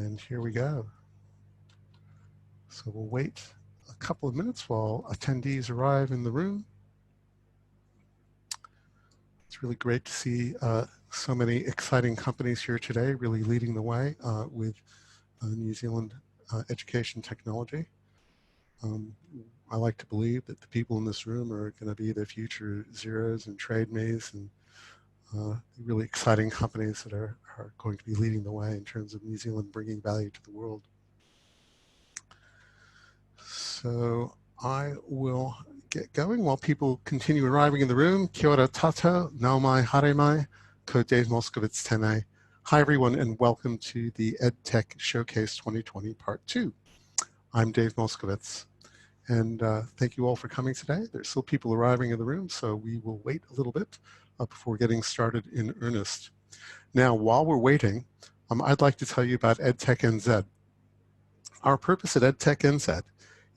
And here we go. So we'll wait a couple of minutes while attendees arrive in the room. It's really great to see so many exciting companies here today, really leading the way with New Zealand education technology. I like to believe that the people in this room are going to be the future Xeros and TradeMes and really exciting companies that are going to be leading the way in terms of New Zealand bringing value to the world. So I will get going while people continue arriving in the room. Kia ora tatou, nau mai, haere mai, ko Dave Moskowitz tēnei. Hi everyone and welcome to the EdTech Showcase 2020 Part 2. I'm Dave Moskowitz and thank you all for coming today. There's still people arriving in the room, so we will wait a little bit before getting started in earnest. Now, while we're waiting, I'd like to tell you about EdTechNZ. Our purpose at EdTechNZ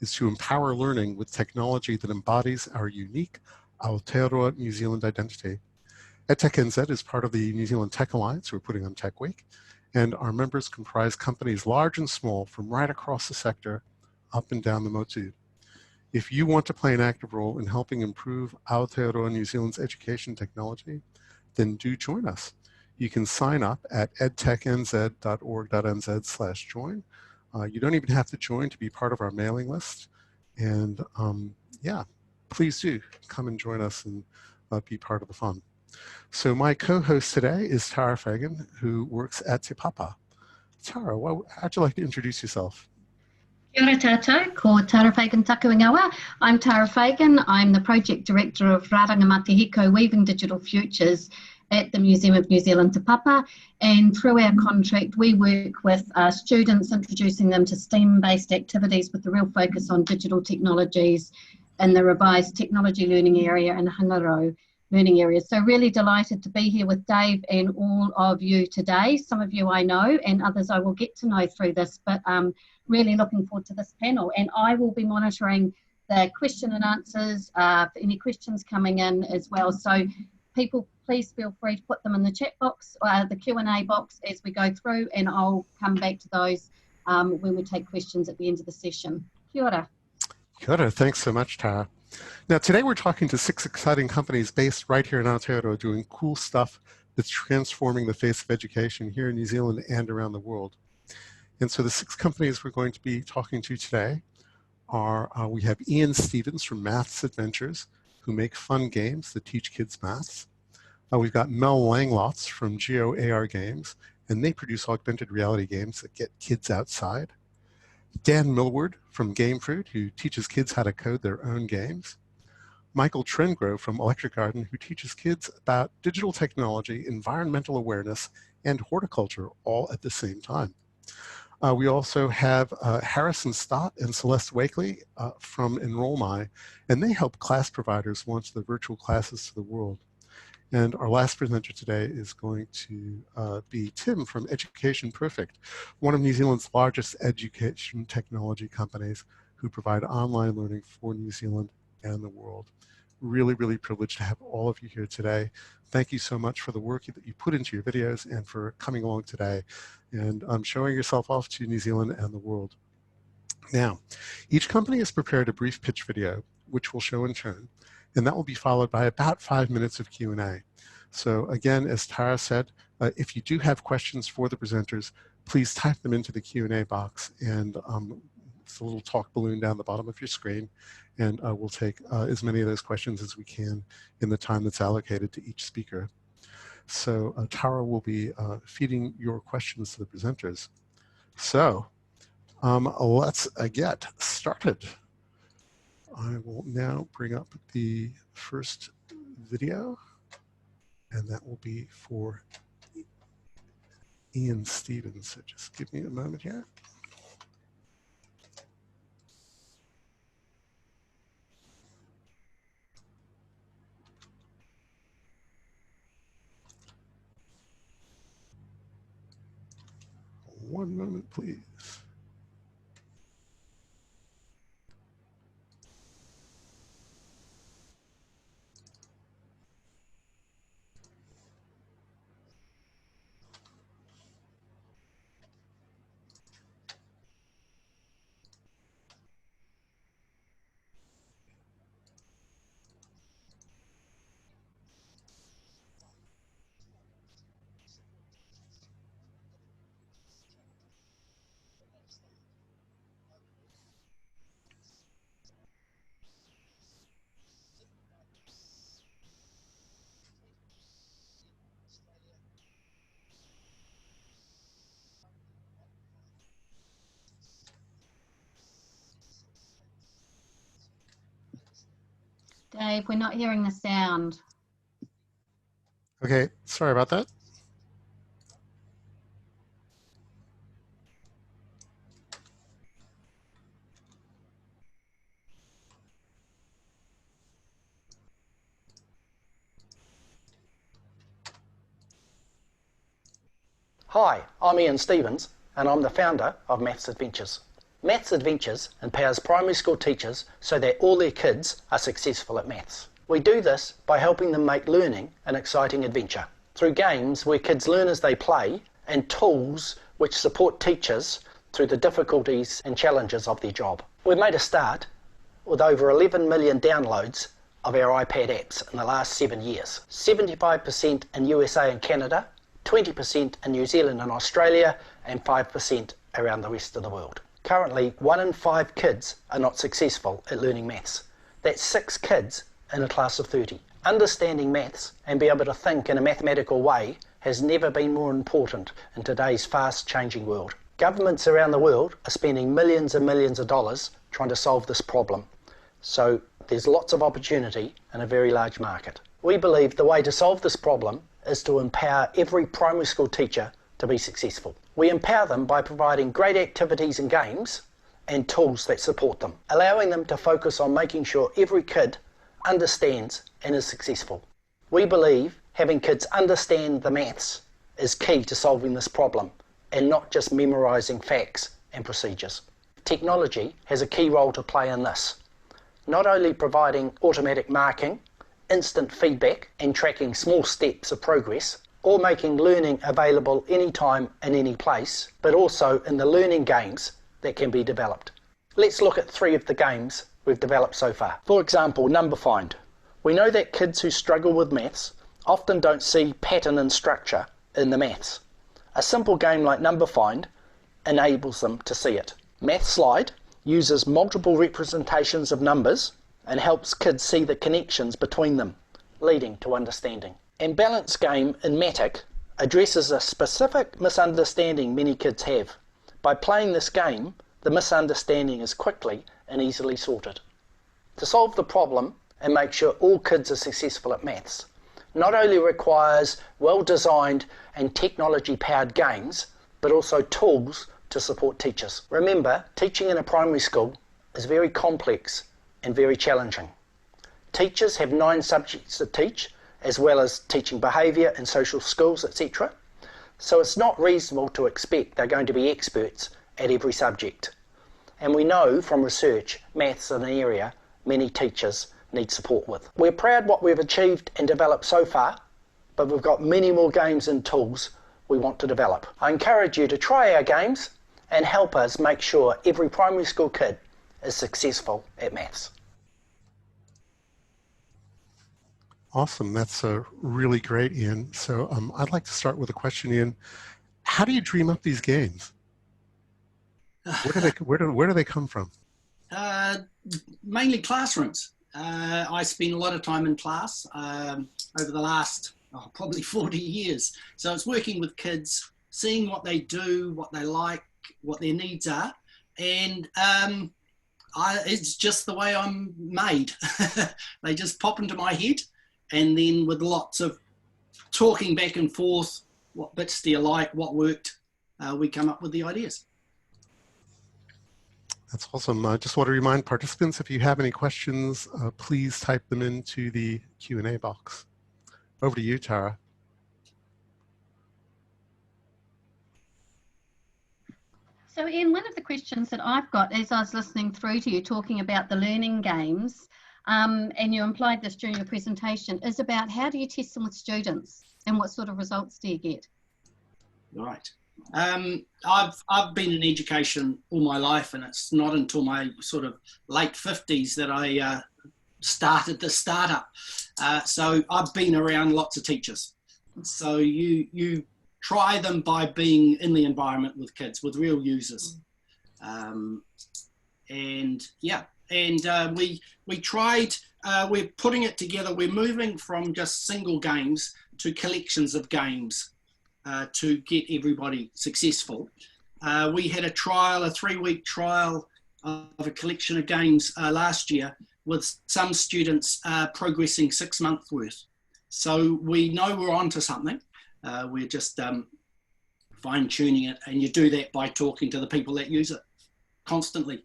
is to empower learning with technology that embodies our unique Aotearoa New Zealand identity. EdTechNZ is part of the New Zealand Tech Alliance. We're putting on Tech Week, and our members comprise companies large and small from right across the sector, up and down the motu. If you want to play an active role in helping improve Aotearoa New Zealand's education technology, then do join us. You can sign up at edtechnz.org.nz/join. You don't even have to join to be part of our mailing list. And yeah, please do come and join us and be part of the fun. So my co-host today is Tara Fagan, who works at Te Papa. Tara, how'd you like to introduce yourself? Kia ora tātou, ko Tara Fagan taku ingoa. I'm Tara Fagan. I'm the Project Director of Rāranga Matihiko Weaving Digital Futures at the Museum of New Zealand Te Papa, and through our contract we work with students, introducing them to STEM-based activities with a real focus on digital technologies in the revised technology learning area and Hangaro learning areas. So really delighted to be here with Dave and all of you today. Some of you I know and others I will get to know through this, but really looking forward to this panel. And I will be monitoring the question and answers for any questions coming in as well. So people, please feel free to put them in the chat box, the Q&A box as we go through, and I'll come back to those when we take questions at the end of the session. Kia ora. Kia ora. Thanks so much, Tara. Now, today we're talking to 6 exciting companies based right here in Aotearoa doing cool stuff that's transforming the face of education here in New Zealand and around the world. And so the 6 companies we're going to be talking to today are, we have Ian Stevens from Maths Adventures, who make fun games that teach kids maths. We've got Mel Langlots from Geo AR Games, and they produce augmented reality games that get kids outside. Dan Millward from Game Fruit, who teaches kids how to code their own games. Michael Trengrove from Electric Garden, who teaches kids about digital technology, environmental awareness, and horticulture all at the same time. We also have Harrison Stott and Celeste Wakely from EnrollMy, and they help class providers launch their virtual classes to the world. And our last presenter today is going to be Tim from Education Perfect, one of New Zealand's largest education technology companies who provide online learning for New Zealand and the world. Really, really privileged to have all of you here today. Thank you so much for the work that you put into your videos and for coming along today and showing yourself off to New Zealand and the world. Now, each company has prepared a brief pitch video, which we'll show in turn, and that will be followed by about 5 minutes of Q&A. So again, as Tara said, if you do have questions for the presenters, please type them into the Q&A box, and it's a little talk balloon down the bottom of your screen, and we'll take as many of those questions as we can in the time that's allocated to each speaker. So Tara will be feeding your questions to the presenters. So let's get started. I will now bring up the first video, and that will be for Ian Stevens. So just give me a moment here. One moment, please. Dave, we're not hearing the sound. Okay, sorry about that. Hi, I'm Ian Stevens and I'm the founder of Maths Adventures. Maths Adventures empowers primary school teachers so that all their kids are successful at maths. We do this by helping them make learning an exciting adventure through games where kids learn as they play and tools which support teachers through the difficulties and challenges of their job. We've made a start with over 11 million downloads of our iPad apps in the last 7 years. 75% in USA and Canada, 20% in New Zealand and Australia, and 5% around the rest of the world. Currently, 1 in 5 kids are not successful at learning maths. That's 6 kids in a class of 30. Understanding maths and be able to think in a mathematical way has never been more important in today's fast-changing world. Governments around the world are spending millions and millions of dollars trying to solve this problem. So there's lots of opportunity in a very large market. We believe the way to solve this problem is to empower every primary school teacher to be successful. We empower them by providing great activities and games and tools that support them, allowing them to focus on making sure every kid understands and is successful. We believe having kids understand the maths is key to solving this problem and not just memorising facts and procedures. Technology has a key role to play in this, not only providing automatic marking, instant feedback and tracking small steps of progress, or making learning available anytime and any place, but also in the learning games that can be developed. Let's look at 3 of the games we've developed so far. For example, Number Find. We know that kids who struggle with maths often don't see pattern and structure in the maths. A simple game like Number Find enables them to see it. Math Slide uses multiple representations of numbers and helps kids see the connections between them, leading to understanding. And Balance Game in Matic addresses a specific misunderstanding many kids have. By playing this game, the misunderstanding is quickly and easily sorted. To solve the problem and make sure all kids are successful at maths, not only requires well-designed and technology-powered games, but also tools to support teachers. Remember, teaching in a primary school is very complex and very challenging. Teachers have 9 subjects to teach, as well as teaching behaviour and social skills, etc. So it's not reasonable to expect they're going to be experts at every subject. And we know from research, maths is an area many teachers need support with. We're proud what we've achieved and developed so far, but we've got many more games and tools we want to develop. I encourage you to try our games and help us make sure every primary school kid is successful at maths. Awesome, that's really great, Ian. So I'd like to start with a question, Ian. How do you dream up these games? Where do they come from? Mainly classrooms. I spend a lot of time in class over the last probably 40 years. So it's working with kids, seeing what they do, what they like, what their needs are, and it's just the way I'm made. They just pop into my head, and then with lots of talking back and forth, what bits do you like, what worked, we come up with the ideas. That's awesome. I just want to remind participants, if you have any questions, please type them into the Q&A box. Over to you, Tara. So Ian, one of the questions that I've got as I was listening through to you talking about the learning games, and you implied this during your presentation, is about how do you test them with students and what sort of results do you get? Right. I've been in education all my life, and it's not until my sort of late 50s that I started the startup. So I've been around lots of teachers. So you try them by being in the environment with kids, with real users. And yeah, and we tried, we're putting it together. We're moving from just single games to collections of games to get everybody successful. We had a trial, a 3-week trial of a collection of games last year, with some students progressing 6 months worth. So we know we're onto something. We're just fine tuning it, and you do that by talking to the people that use it constantly.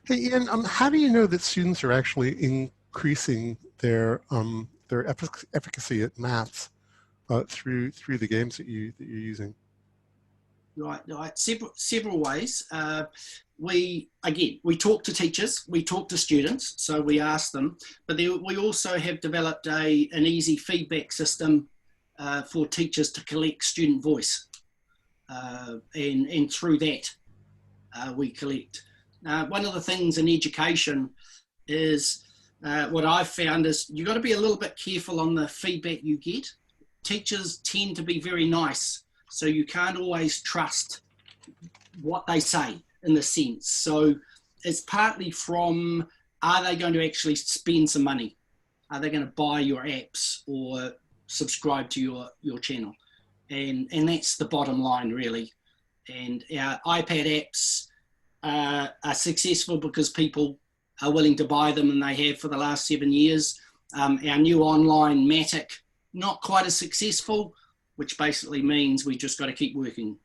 Hey, Ian, how do you know that students are actually increasing their efficacy at maths through the games that you're using? Right. Several ways. We talk to teachers, we talk to students, so we ask them, but we also have developed an easy feedback system for teachers to collect student voice, and through that we collect. One of the things in education is what I've found is you've got to be a little bit careful on the feedback you get. Teachers tend to be very nice, so you can't always trust what they say in the sense. So it's partly from, are they going to actually spend some money? Are they going to buy your apps or subscribe to your channel? And that's the bottom line, really. And our iPad apps are successful because people are willing to buy them, and they have for the last 7 years. Our new online Matic, not quite as successful, which basically means we just got to keep working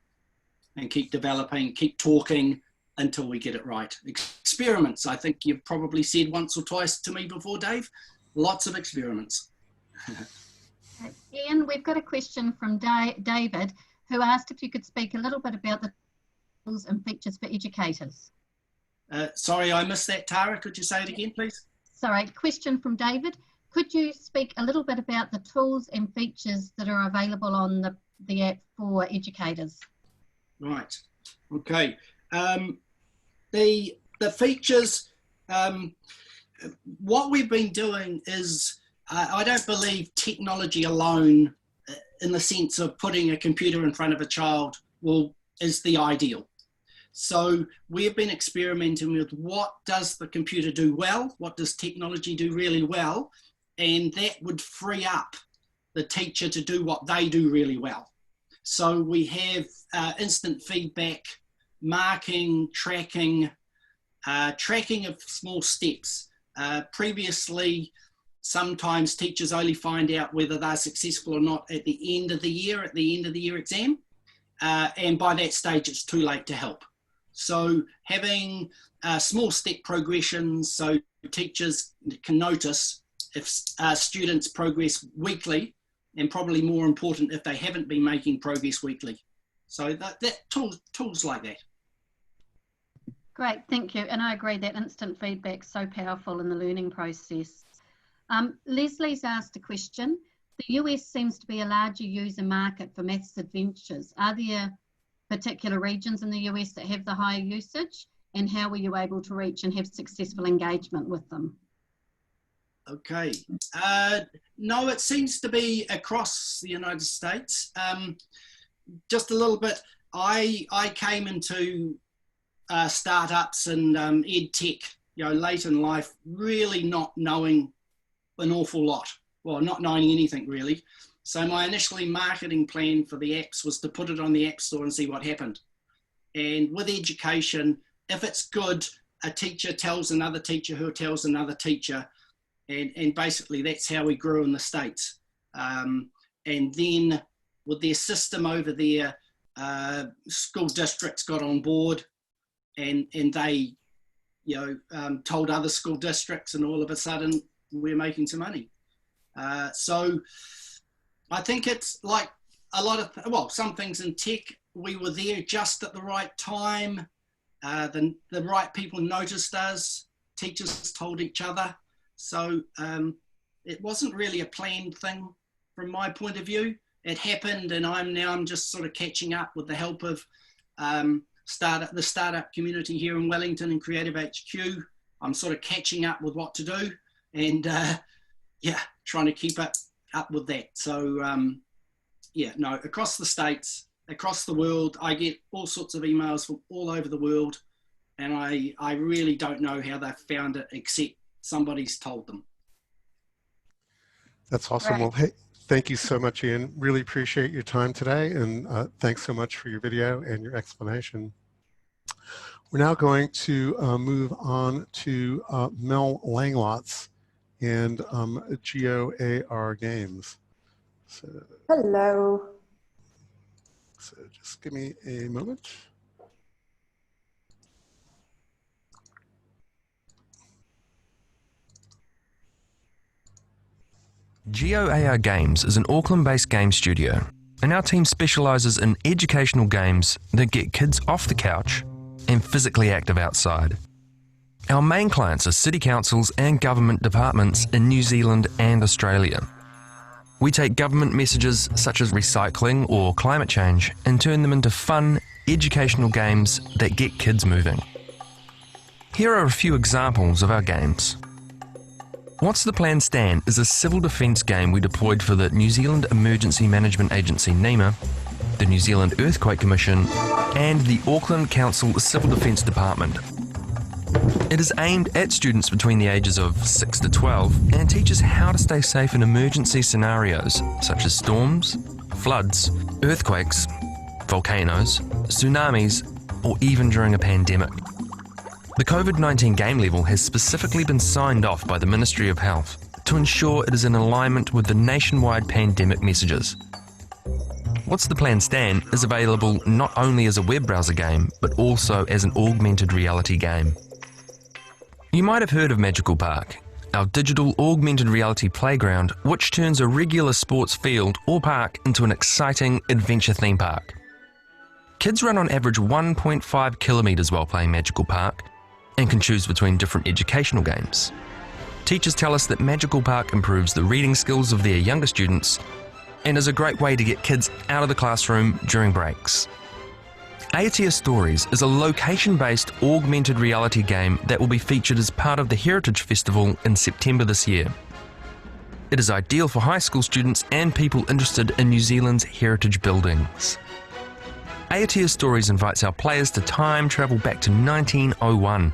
and keep developing, keep talking until we get it right. Experiments, I think you've probably said once or twice to me before, Dave. Lots of experiments. Ian, we've got a question from David, who asked if you could speak a little bit about the tools and features for educators. Sorry, I missed that, Tara. Could you say it again, please? Sorry, question from David. Could you speak a little bit about the tools and features that are available on the app for educators? Right. Okay. The features, what we've been doing is, I don't believe technology alone, in the sense of putting a computer in front of a child, is the ideal. So we've been experimenting with what does the computer do well, what does technology do really well, and that would free up the teacher to do what they do really well. So we have instant feedback, marking, tracking of small steps. Previously, sometimes teachers only find out whether they're successful or not at the end of the year exam. And by that stage, it's too late to help. So having small step progressions so teachers can notice if students progress weekly, and probably more important if they haven't been making progress weekly. So that tools like that. Great, thank you. And I agree that instant feedback is so powerful in the learning process. Leslie's asked a question. The US seems to be a larger user market for Maths Adventures. Are there particular regions in the US that have the higher usage? And how were you able to reach and have successful engagement with them? Okay. No, it seems to be across the United States. Just a little bit, I came into startups and EdTech, late in life, really not knowing an awful lot. Well, not knowing anything really. So my initially marketing plan for the apps was to put it on the App Store and see what happened. And with education, if it's good, a teacher tells another teacher who tells another teacher, and basically that's how we grew in the States. And then with their system over there, school districts got on board, and they told other school districts, and all of a sudden we're making some money. So I think it's like a lot of, some things in tech, we were there just at the right time. The right people noticed us, teachers told each other. So it wasn't really a planned thing from my point of view. It happened, and I'm just sort of catching up with the help of the startup community here in Wellington and Creative HQ. I'm sort of catching up with what to do, and trying to keep up with that. So across the States, across the world, I get all sorts of emails from all over the world, and I really don't know how they've found it, except somebody's told them. That's awesome. Right. Well, hey, thank you so much, Ian. Really appreciate your time today, and thanks so much for your video and your explanation. We're now going to move on to Mel Langlots and GeoAR Games. Hello. So just give me a moment. GeoAR Games is an Auckland-based game studio, and our team specialises in educational games that get kids off the couch and physically active outside. Our main clients are city councils and government departments in New Zealand and Australia. We take government messages such as recycling or climate change and turn them into fun, educational games that get kids moving. Here are a few examples of our games. What's the Plan Stan is a civil defence game we deployed for the New Zealand Emergency Management Agency NEMA, the New Zealand Earthquake Commission, and the Auckland Council Civil Defence Department. It is aimed at students between the ages of 6 to 12 and teaches how to stay safe in emergency scenarios such as storms, floods, earthquakes, volcanoes, tsunamis, or even during a pandemic. The COVID-19 game level has specifically been signed off by the Ministry of Health to ensure it is in alignment with the nationwide pandemic messages. What's the Plan Stan is available not only as a web browser game, but also as an augmented reality game. You might have heard of Magical Park, our digital augmented reality playground which turns a regular sports field or park into an exciting adventure theme park. Kids run on average 1.5 kilometres while playing Magical Park, and can choose between different educational games. Teachers tell us that Magical Park improves the reading skills of their younger students and is a great way to get kids out of the classroom during breaks. Aotea Stories is a location-based augmented reality game that will be featured as part of the Heritage Festival in September this year. It is ideal for high school students and people interested in New Zealand's heritage buildings. Aotea Stories invites our players to time travel back to 1901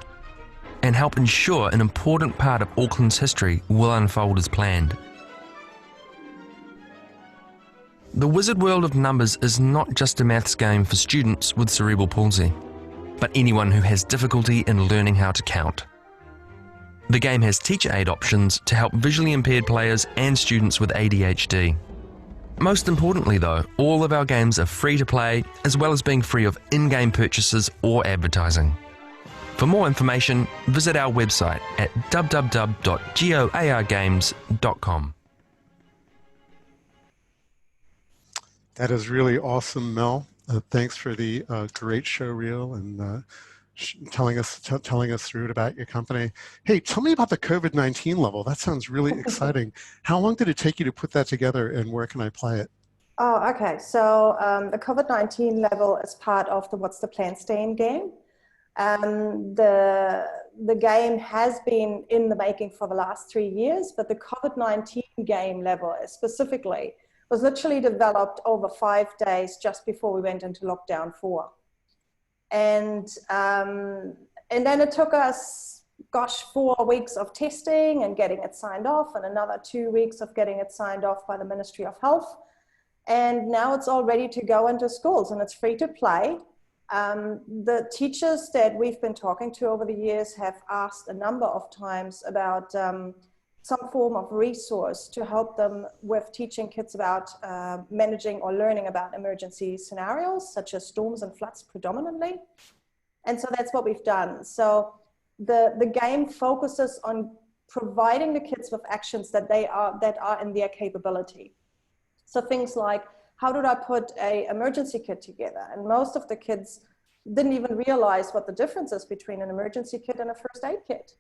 and help ensure an important part of Auckland's history will unfold as planned. The Wizard World of Numbers is not just a maths game for students with cerebral palsy, but anyone who has difficulty in learning how to count. The game has teacher aid options to help visually impaired players and students with ADHD. Most importantly though, all of our games are free to play, as well as being free of in-game purchases or advertising. For more information, visit our website at www.geoargames.com. That is really awesome, Mel. Thanks for the great show reel and telling us through it about your company. Hey, tell me about the COVID-19 level. That sounds really exciting. How long did it take you to put that together, and where can I play it? Oh, okay. So the COVID-19 level is part of the What's the Plan Stan game. The game has been in the making for the last 3 years, but the COVID-19 game level specifically was literally developed over 5 days just before we went into lockdown 4. And then it took us, 4 weeks of testing and getting it signed off, and another 2 weeks of getting it signed off by the Ministry of Health. And now it's all ready to go into schools, and it's free to play. The teachers that we've been talking to over the years have asked a number of times about some form of resource to help them with teaching kids about managing or learning about emergency scenarios, such as storms and floods predominantly. And so that's what we've done. So the game focuses on providing the kids with actions that are in their capability. So things like, how did I put an emergency kit together? And most of the kids didn't even realize what the difference is between an emergency kit and a first aid kit.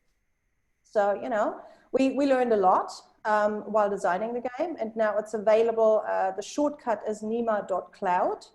So, you know, we learned a lot while designing the game, and now it's available. The shortcut is nema.cloud,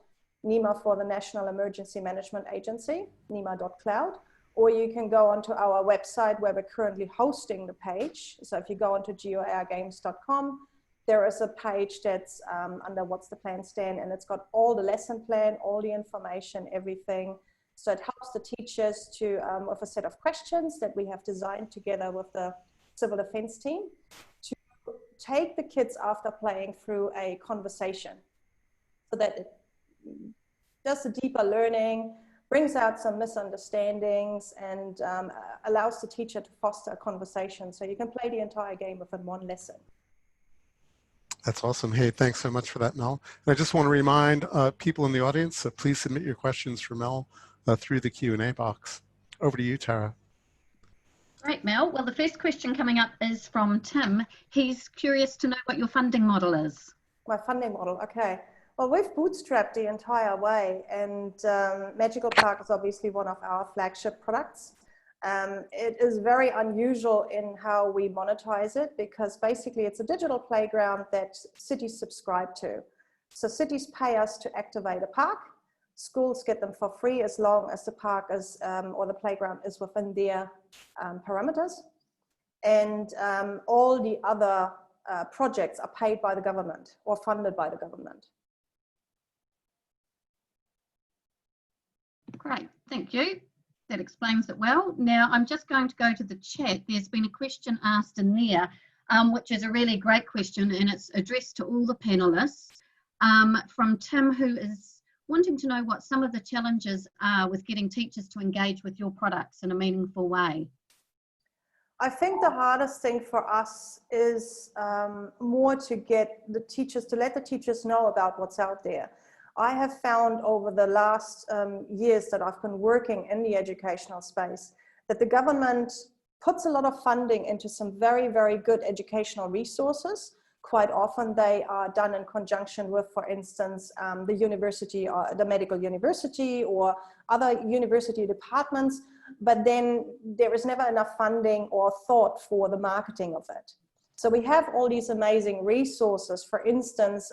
NEMA for the National Emergency Management Agency, nema.cloud, or you can go onto our website where we're currently hosting the page. So if you go onto geoargames.com, there is a page that's under What's the Plan Stan, and it's got all the lesson plan, all the information, everything. So it helps the teachers to, with a set of questions that we have designed together with the civil defense team, to take the kids after playing through a conversation so that it does a deeper learning, brings out some misunderstandings and allows the teacher to foster a conversation. So you can play the entire game within one lesson. That's awesome. Hey, thanks so much for that, Mel. And I just want to remind people in the audience, please submit your questions for Mel through the Q&A box. Over to you, Tara. Great, Mel. Well, the first question coming up is from Tim. He's curious to know what your funding model is. My funding model, okay. Well, we've bootstrapped the entire way, and Magical Park is obviously one of our flagship products. It is very unusual in how we monetize it, because basically it's a digital playground that cities subscribe to. So cities pay us to activate a park. Schools get them for free as long as the park is, or the playground is within their parameters. And all the other projects are paid by the government or funded by the government. Great, thank you. That explains it well. Now I'm just going to go to the chat. There's been a question asked in there, which is a really great question, and it's addressed to all the panelists, from Tim, who is wanting to know what some of the challenges are with getting teachers to engage with your products in a meaningful way. I think the hardest thing for us is more to get the teachers, to let the teachers know about what's out there. I have found over the last years that I've been working in the educational space that the government puts a lot of funding into some very, very good educational resources. Quite often they are done in conjunction with, for instance, the university or the medical university or other university departments, but then there is never enough funding or thought for the marketing of it. So we have all these amazing resources, for instance,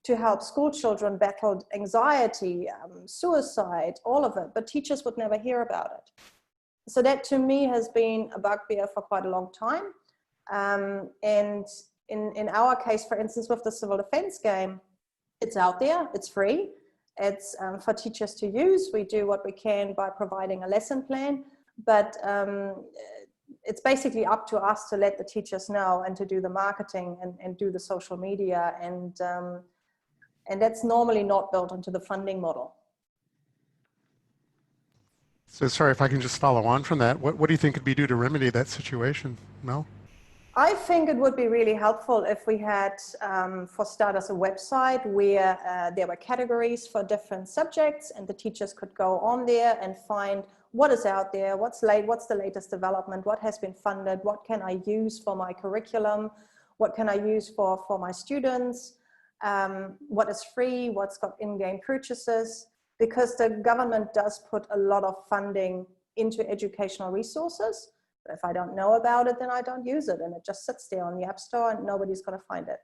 to help school children battle anxiety, suicide, all of it, but teachers would never hear about it. So that to me has been a bugbear for quite a long time. And in our case, for instance, with the civil defense game, it's out there, it's free, it's for teachers to use. We do what we can by providing a lesson plan, but it's basically up to us to let the teachers know and to do the marketing and do the social media, and that's normally not built into the funding model. So sorry, if I can just follow on from that, what do you think could be done to remedy that situation, Mel? I think it would be really helpful if we had, for starters, a website where there were categories for different subjects, and the teachers could go on there and find what is out there, what's the latest development, what has been funded, what can I use for my curriculum, what can I use for my students, what is free, what's got in-game purchases, because the government does put a lot of funding into educational resources. But if I don't know about it, then I don't use it, and it just sits there on the App Store and nobody's going to find it.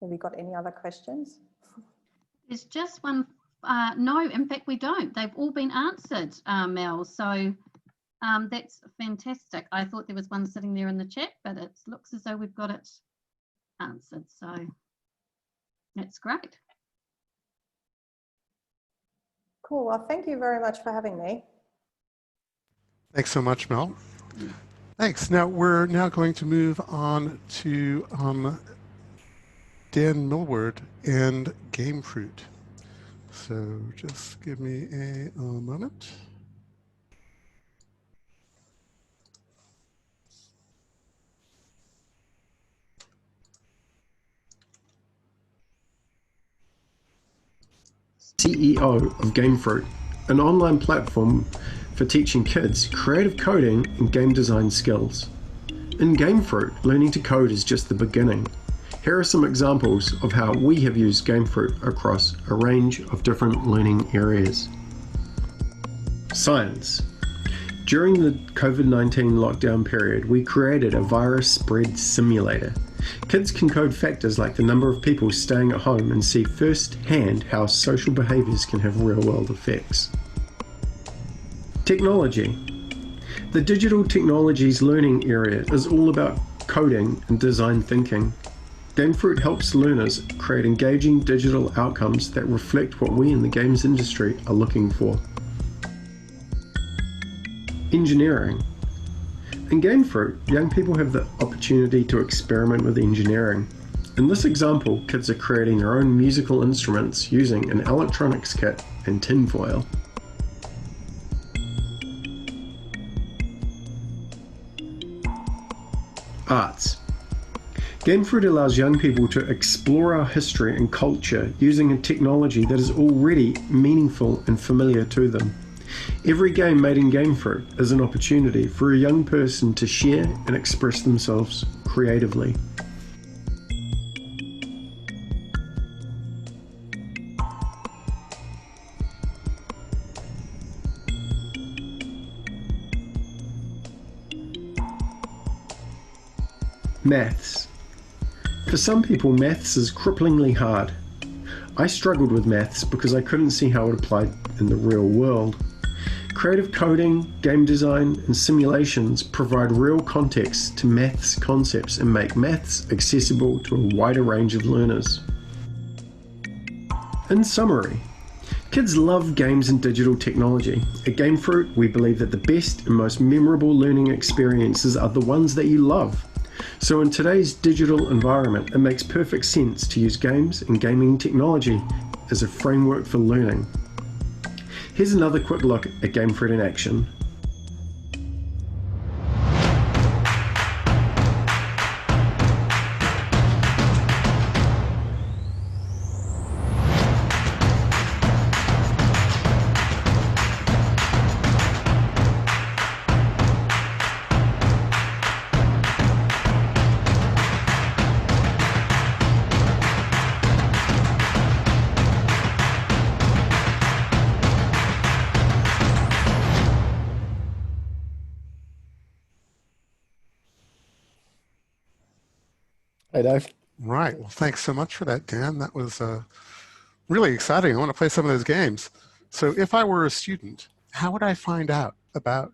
Have you got any other questions? There's just one. No, in fact, we don't. They've all been answered, Mel. So that's fantastic. I thought there was one sitting there in the chat, but it looks as though we've got it answered. So that's great. Cool. Well, thank you very much for having me. Thanks so much, Mel. Thanks. Now we're going to move on to Dan Millward and Game Fruit. So just give me a moment. CEO of Game Fruit, an online platform for teaching kids creative coding and game design skills. In Game Fruit, learning to code is just the beginning. Here are some examples of how we have used Game Fruit across a range of different learning areas. Science. During the COVID-19 lockdown period, we created a virus spread simulator. Kids can code factors like the number of people staying at home and see firsthand how social behaviours can have real-world effects. Technology. The digital technologies learning area is all about coding and design thinking. Game Fruit helps learners create engaging digital outcomes that reflect what we in the games industry are looking for. Engineering. In Gamefruit, young people have the opportunity to experiment with engineering. In this example, kids are creating their own musical instruments using an electronics kit and tinfoil. Arts. Gamefruit allows young people to explore our history and culture using a technology that is already meaningful and familiar to them. Every game made in Gamefruit is an opportunity for a young person to share and express themselves creatively. Maths. For some people, maths is cripplingly hard. I struggled with maths because I couldn't see how it applied in the real world. Creative coding, game design, and simulations provide real context to maths concepts and make maths accessible to a wider range of learners. In summary, kids love games and digital technology. At Gamefruit, we believe that the best and most memorable learning experiences are the ones that you love. So in today's digital environment, it makes perfect sense to use games and gaming technology as a framework for learning. Here's another quick look at Gamefruit in action. Hey, Dave. Right. Well, thanks so much for that, Dan. That was really exciting. I want to play some of those games. So if I were a student, how would I find out about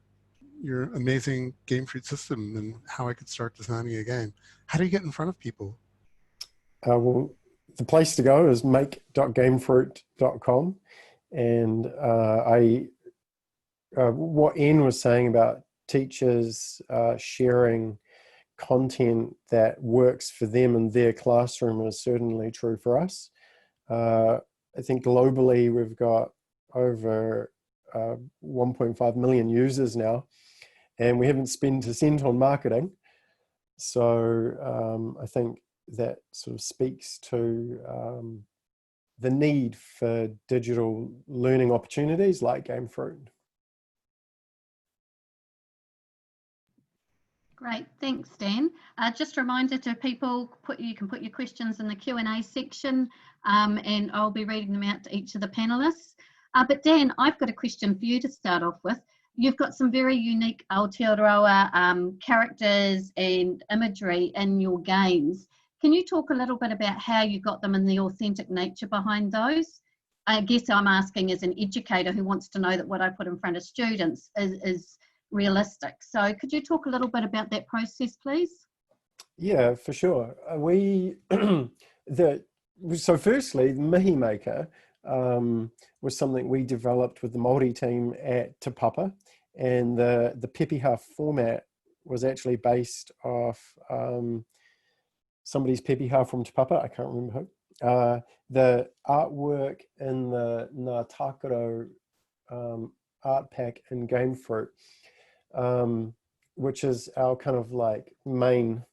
your amazing Gamefruit system and how I could start designing a game? How do you get in front of people? Well, the place to go is make.gamefruit.com. And what Ian was saying about teachers sharing content that works for them in their classroom is certainly true for us. I think globally we've got over 1.5 million users now, and we haven't spent a cent on marketing. So I think that sort of speaks to the need for digital learning opportunities like Gamefruit. Great, thanks, Dan. Just a reminder to people, you can put your questions in the Q&A section and I'll be reading them out to each of the panelists. But Dan, I've got a question for you to start off with. You've got some very unique Aotearoa characters and imagery in your games. Can you talk a little bit about how you got them and the authentic nature behind those? I guess I'm asking as an educator who wants to know that what I put in front of students is realistic. So could you talk a little bit about that process, please? Yeah, for sure. So firstly, Mihi Maker was something we developed with the Māori team at Te Papa, and the pepeha format was actually based off somebody's pepeha from Te Papa, I can't remember who. The artwork in the Ngā Tākaro art pack in Gamefruit, which is our kind of like main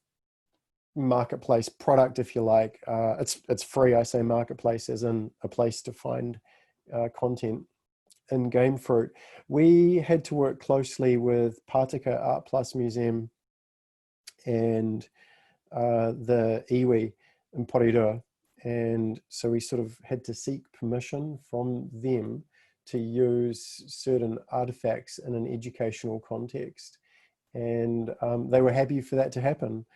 marketplace product, if you like. It's free. I say marketplace as in a place to find content. In Gamefruit, we had to work closely with Pātika Art Plus Museum and the iwi in Porirua, and so we sort of had to seek permission from them to use certain artifacts in an educational context, and they were happy for that to happen.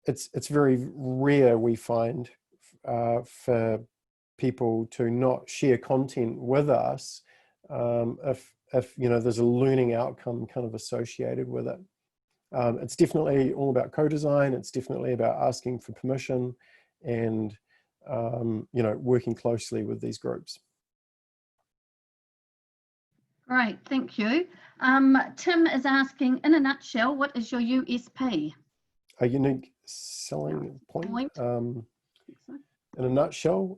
It's very rare, we find, for people to not share content with us if you know there's a learning outcome kind of associated with it. It's definitely all about co-design. It's definitely about asking for permission and you know, working closely with these groups. Great, thank you. Tim is asking, in a nutshell, what is your USP? A unique selling point. In a nutshell,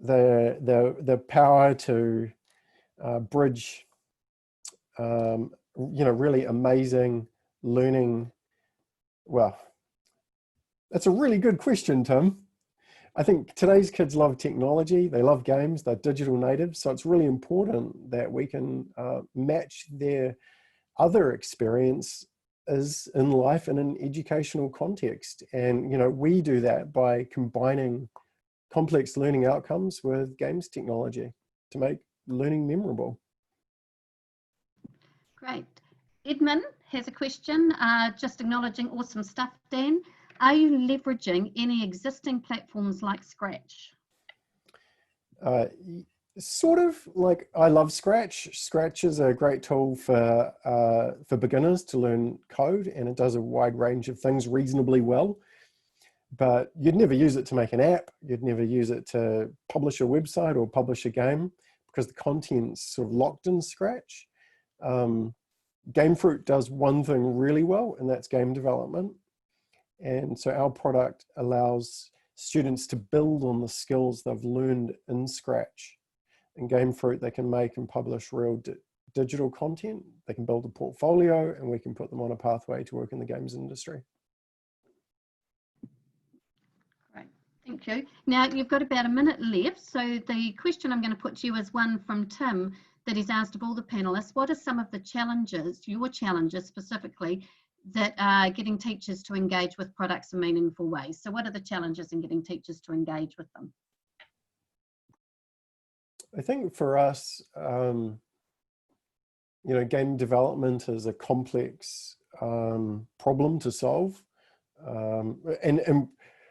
the power to bridge, really amazing learning. Well, that's a really good question, Tim. I think today's kids love technology, they love games, they're digital natives, so it's really important that we can match their other experience is in life in an educational context. And we do that by combining complex learning outcomes with games technology to make learning memorable. Great. Edmund has a question, just acknowledging awesome stuff, Dan. Are you leveraging any existing platforms like Scratch? Sort of. Like, I love Scratch. Scratch is a great tool for beginners to learn code, and it does a wide range of things reasonably well. But you'd never use it to make an app. You'd never use it to publish a website or publish a game because the content's sort of locked in Scratch. Gamefruit does one thing really well, and that's game development. And so our product allows students to build on the skills they've learned in Scratch. In Gamefruit, they can make and publish real digital content. They can build a portfolio, and we can put them on a pathway to work in the games industry. Great, thank you. Now, you've got about a minute left. So the question I'm going to put to you is one from Tim that he's asked of all the panelists. What are some of the challenges, your challenges specifically, that are getting teachers to engage with products in meaningful ways? So what are the challenges in getting teachers to engage with them? I think for us, game development is a complex problem to solve, and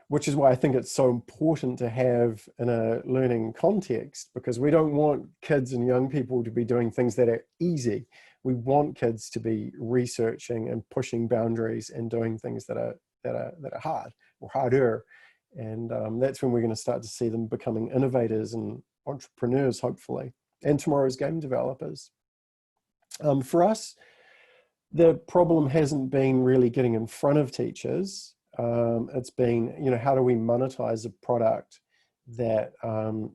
which is why I think it's so important to have in a learning context, because we don't want kids and young people to be doing things that are easy. We want kids to be researching and pushing boundaries and doing things that are hard or harder, and that's when we're going to start to see them becoming innovators and entrepreneurs, hopefully, and tomorrow's game developers. For us, the problem hasn't been really getting in front of teachers. It's been, how do we monetize a product that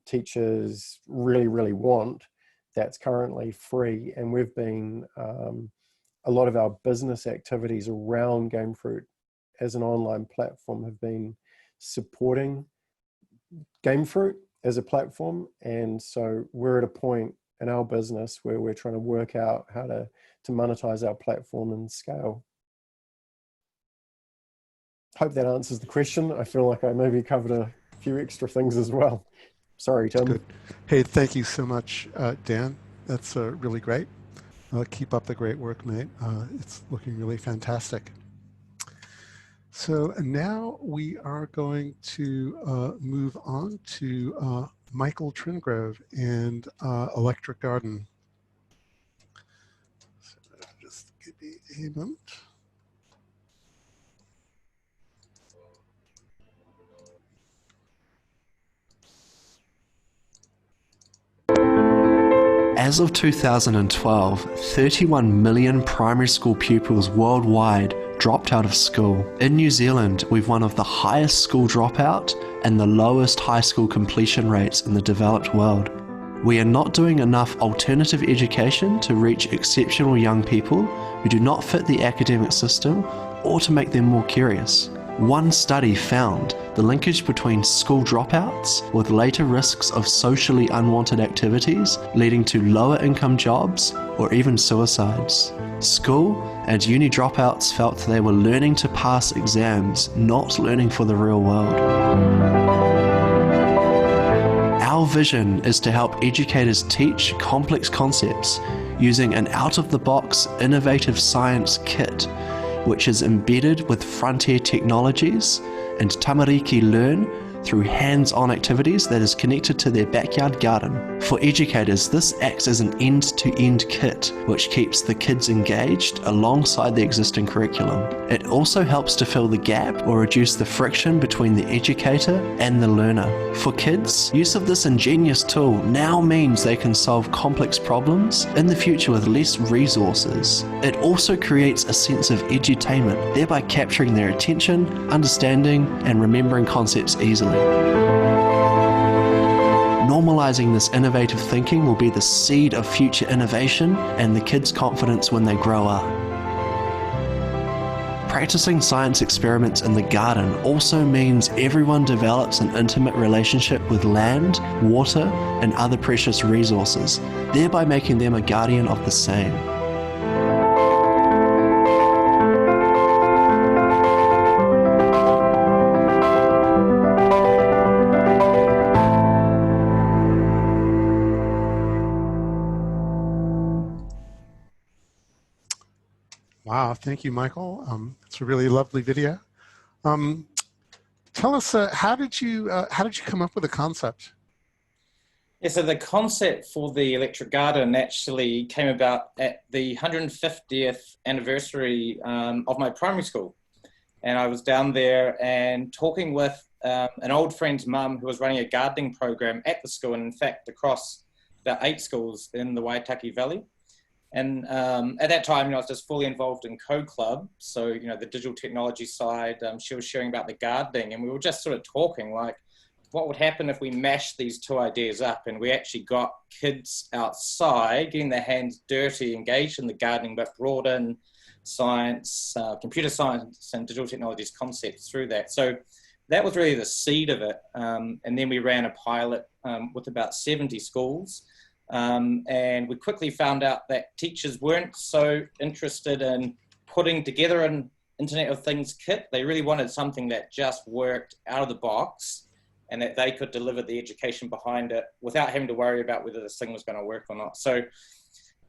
teachers really, really want that's currently free? And we've been, a lot of our business activities around Gamefruit as an online platform have been supporting Gamefruit as a platform. And so we're at a point in our business where we're trying to work out how to monetize our platform and scale. Hope that answers the question. I feel like I maybe covered a few extra things as well. Sorry, Tim. Good. Hey, thank you so much, Dan. That's really great. Keep up the great work, mate. It's looking really fantastic. So now we are going to move on to Michael Tringrove and Electric Garden. So just give me a moment. As of 2012, 31 million primary school pupils worldwide dropped out of school. In New Zealand, we've one of the highest school dropout and the lowest high school completion rates in the developed world. We are not doing enough alternative education to reach exceptional young people who do not fit the academic system or to make them more curious. One study found the linkage between school dropouts with later risks of socially unwanted activities leading to lower income jobs or even suicides. School and uni dropouts felt they were learning to pass exams, not learning for the real world. Our vision is to help educators teach complex concepts using an out-of-the-box innovative science kit, which is embedded with frontier technologies and Tamariki Learn through hands-on activities that is connected to their backyard garden. For educators, this acts as an end-to-end kit, which keeps the kids engaged alongside the existing curriculum. It also helps to fill the gap or reduce the friction between the educator and the learner. For kids, use of this ingenious tool now means they can solve complex problems in the future with less resources. It also creates a sense of edutainment, thereby capturing their attention, understanding, and remembering concepts easily. Normalizing this innovative thinking will be the seed of future innovation and the kids' confidence when they grow up. Practicing science experiments in the garden also means everyone develops an intimate relationship with land, water, and other precious resources, thereby making them a guardian of the same. Wow, thank you, Michael. It's a really lovely video. Tell us, how did you come up with the concept? Yeah, so the concept for the electric garden actually came about at the 150th anniversary of my primary school. And I was down there and talking with an old friend's mum who was running a gardening program at the school, and in fact across about 8 schools in the Waitaki Valley. And at that time, I was just fully involved in Code Club. So, the digital technology side, she was sharing about the gardening, and we were just sort of talking like, what would happen if we mashed these 2 ideas up and we actually got kids outside, getting their hands dirty, engaged in the gardening, but brought in science, computer science and digital technologies concepts through that. So that was really the seed of it. And then we ran a pilot with about 70 schools. And we quickly found out that teachers weren't so interested in putting together an Internet of Things kit. They really wanted something that just worked out of the box and that they could deliver the education behind it without having to worry about whether this thing was going to work or not. So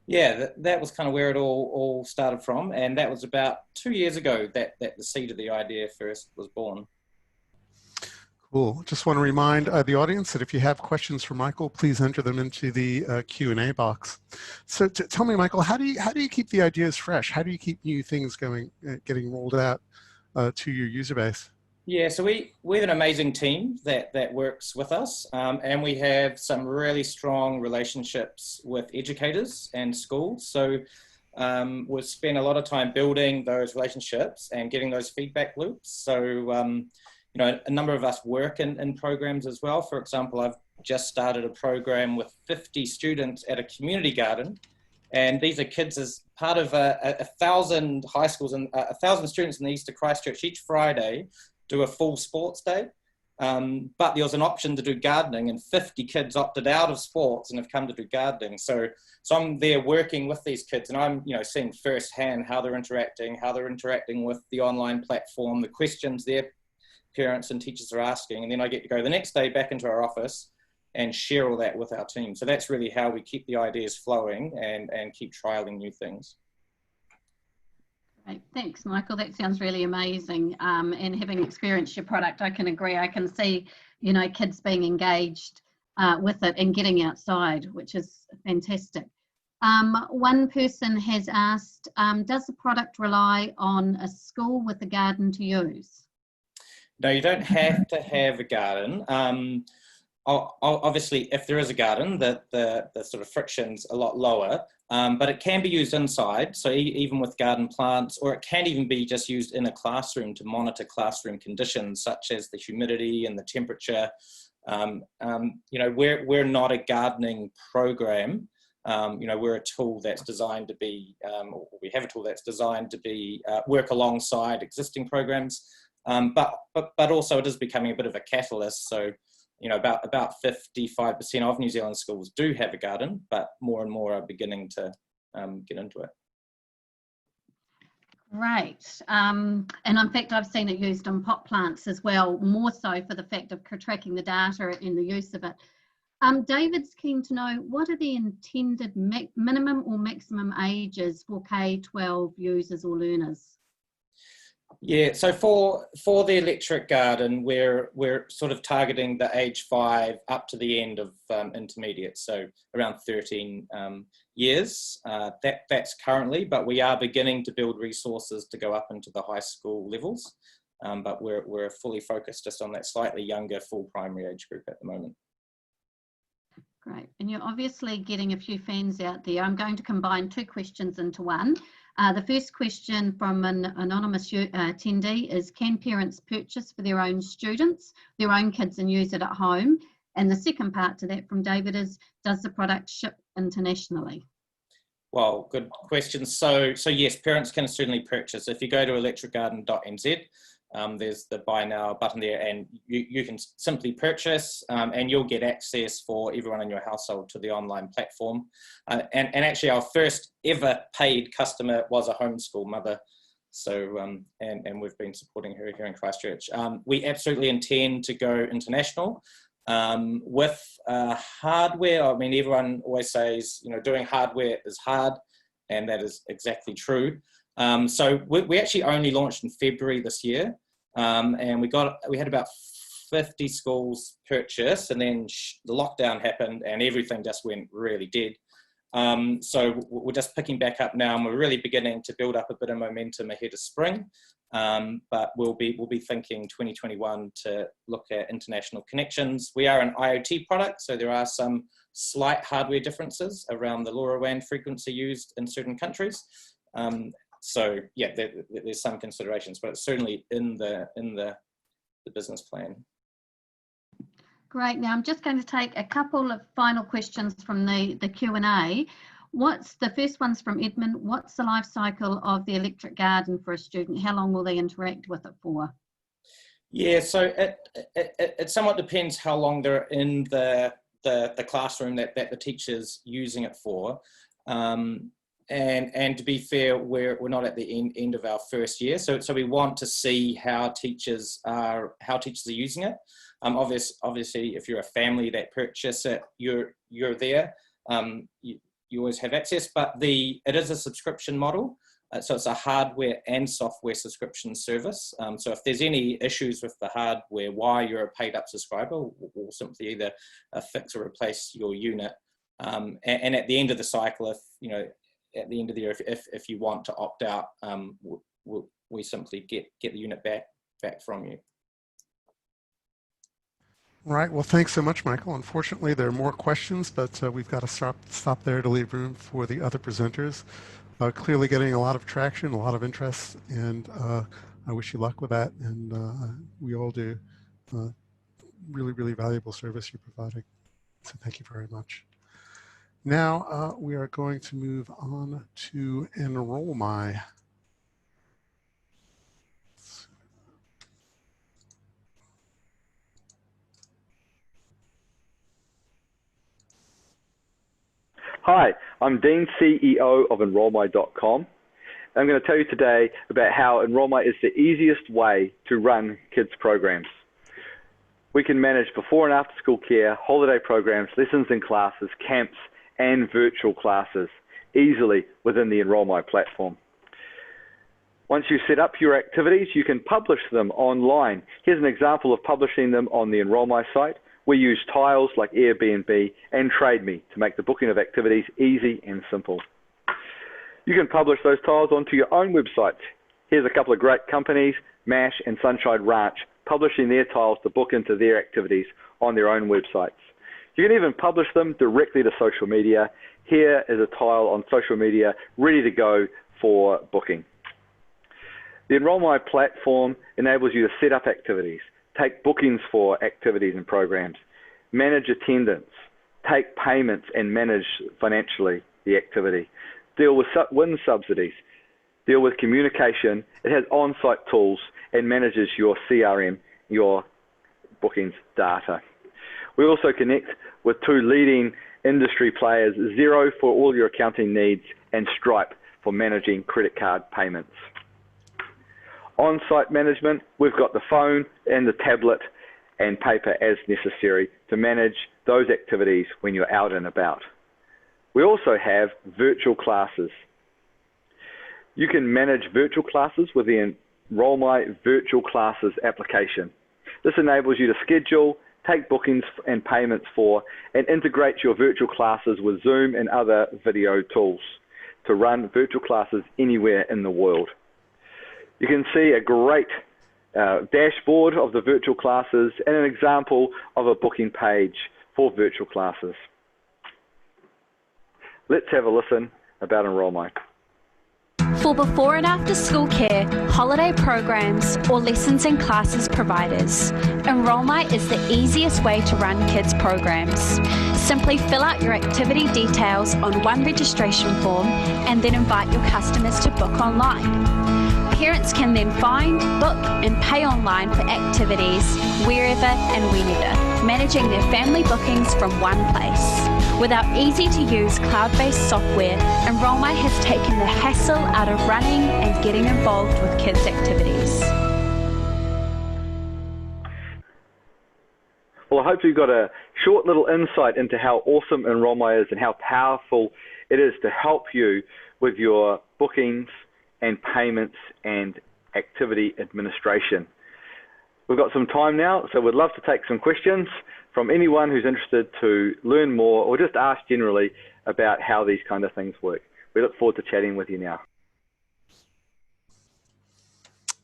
yeah, that was kind of where it all started from. And that was about 2 years ago that the seed of the idea first was born. Cool. Just want to remind the audience that if you have questions for Michael, please enter them into the Q&A box. So tell me, Michael, how do you keep the ideas fresh? How do you keep new things going, getting rolled out to your user base? Yeah, so we have an amazing team that works with us, and we have some really strong relationships with educators and schools. So we've spent a lot of time building those relationships and getting those feedback loops. So a number of us work in programs as well. For example, I've just started a program with 50 students at a community garden. And these are kids as part of 1,000 high schools and 1,000 students in the East of Christchurch each Friday do a full sports day. But there was an option to do gardening, and 50 kids opted out of sports and have come to do gardening. So I'm there working with these kids, and I'm seeing firsthand how they're interacting with the online platform, the questions their parents and teachers are asking, and then I get to go the next day back into our office and share all that with our team. So that's really how we keep the ideas flowing and keep trialing new things. Great, thanks, Michael. That sounds really amazing. And having experienced your product, I can agree. I can see, kids being engaged with it and getting outside, which is fantastic. One person has asked, does the product rely on a school with a garden to use? No, you don't have to have a garden. Obviously, if there is a garden, the sort of friction's a lot lower, but it can be used inside, so even with garden plants, or it can even be just used in a classroom to monitor classroom conditions, such as the humidity and the temperature. We're not a gardening program. We're a tool that's designed to be, we have a tool that's designed to be work alongside existing programs. But also it is becoming a bit of a catalyst. So, about 55% of New Zealand schools do have a garden, but more and more are beginning to get into it. Great. And in fact, I've seen it used on pot plants as well, more so for the fact of tracking the data and the use of it. David's keen to know, what are the intended minimum or maximum ages for K-12 users or learners? Yeah, so for the electric garden, we're sort of targeting the age 5 up to the end of intermediate, so around 13 years. That's currently, but we are beginning to build resources to go up into the high school levels. But we're fully focused just on that slightly younger full primary age group at the moment. Great, and you're obviously getting a few fans out there. I'm going to combine 2 questions into one. The first question from an anonymous attendee is, can parents purchase for their own students, their own kids, and use it at home? And the second part to that from David is, does the product ship internationally? Well, good question. So yes, parents can certainly purchase. If you go to electricgarden.nz, there's the buy now button there, and you can simply purchase, and you'll get access for everyone in your household to the online platform. And actually our first ever paid customer was a homeschool mother. So, and we've been supporting her here in Christchurch. We absolutely intend to go international. With hardware, I mean, everyone always says, you know, doing hardware is hard, and that is exactly true. So we actually only launched in February this year, and we had about 50 schools purchase, and then the lockdown happened and everything just went really dead. So we're just picking back up now, and we're really beginning to build up a bit of momentum ahead of spring. But we'll be thinking 2021 to look at international connections. We are an IoT product, so there are some slight hardware differences around the LoRaWAN frequency used in certain countries. So yeah, there's some considerations, but it's certainly in the business plan. Great. Now I'm just going to take a couple of final questions from the Q&A. What's the first one's from Edmund? What's the life cycle of the electric garden for a student? How long will they interact with it for? Yeah, so it somewhat depends how long they're in the classroom that the teacher's using it for. And to be fair, we're not at the end of our first year, so we want to see how teachers are using it. Obviously, if you're a family that purchase it, you're there. You always have access, but it is a subscription model, so it's a hardware and software subscription service. So if there's any issues with the hardware while you're a paid up subscriber, we'll simply either fix or replace your unit. And at the end of the cycle, at the end of the year, if you want to opt out, we simply get the unit back from you. Right. Well, thanks so much, Michael. Unfortunately, there are more questions, but we've got to stop there to leave room for the other presenters. Clearly getting a lot of traction, a lot of interest, and I wish you luck with that. And we all do. Really, really valuable service you're providing. So thank you very much. Now we are going to move on to Enroll My. Hi, I'm Dean, CEO of EnrollMy.com. I'm going to tell you today about how EnrollMy is the easiest way to run kids programs. We can manage before and after school care, holiday programs, lessons in classes, camps, and virtual classes easily within the EnrollMy platform. Once you set up your activities, you can publish them online. Here's an example of publishing them on the EnrollMy site. We use tiles like Airbnb and TradeMe to make the booking of activities easy and simple. You can publish those tiles onto your own websites. Here's a couple of great companies, MASH and Sunshine Ranch, publishing their tiles to book into their activities on their own websites. You can even publish them directly to social media. Here is a tile on social media ready to go for booking. The EnrollMy platform enables you to set up activities, take bookings for activities and programs, manage attendance, take payments and manage financially the activity, deal with win subsidies, deal with communication. It has on-site tools and manages your CRM, your bookings data. We also connect with 2 leading industry players, Xero for all your accounting needs and Stripe for managing credit card payments. On-site management, we've got the phone and the tablet and paper as necessary to manage those activities when you're out and about. We also have virtual classes. You can manage virtual classes with the Enroll My Virtual Classes application. This enables you to schedule, take bookings and payments for, and integrate your virtual classes with Zoom and other video tools to run virtual classes anywhere in the world. You can see a great dashboard of the virtual classes and an example of a booking page for virtual classes. Let's have a listen about Enroll My. For before and after school care, holiday programs, or lessons and classes providers, Enroll My is the easiest way to run kids' programs. Simply fill out your activity details on one registration form and then invite your customers to book online. Parents can then find, book and pay online for activities wherever and whenever, managing their family bookings from one place. With our easy-to-use cloud-based software, Enroll My has taken the hassle out of running and getting involved with kids' activities. Well, I hope you've got a short little insight into how awesome Enroll My is and how powerful it is to help you with your bookings and payments and activity administration. We've got some time now, so we'd love to take some questions from anyone who's interested to learn more or just ask generally about how these kind of things work. We look forward to chatting with you now.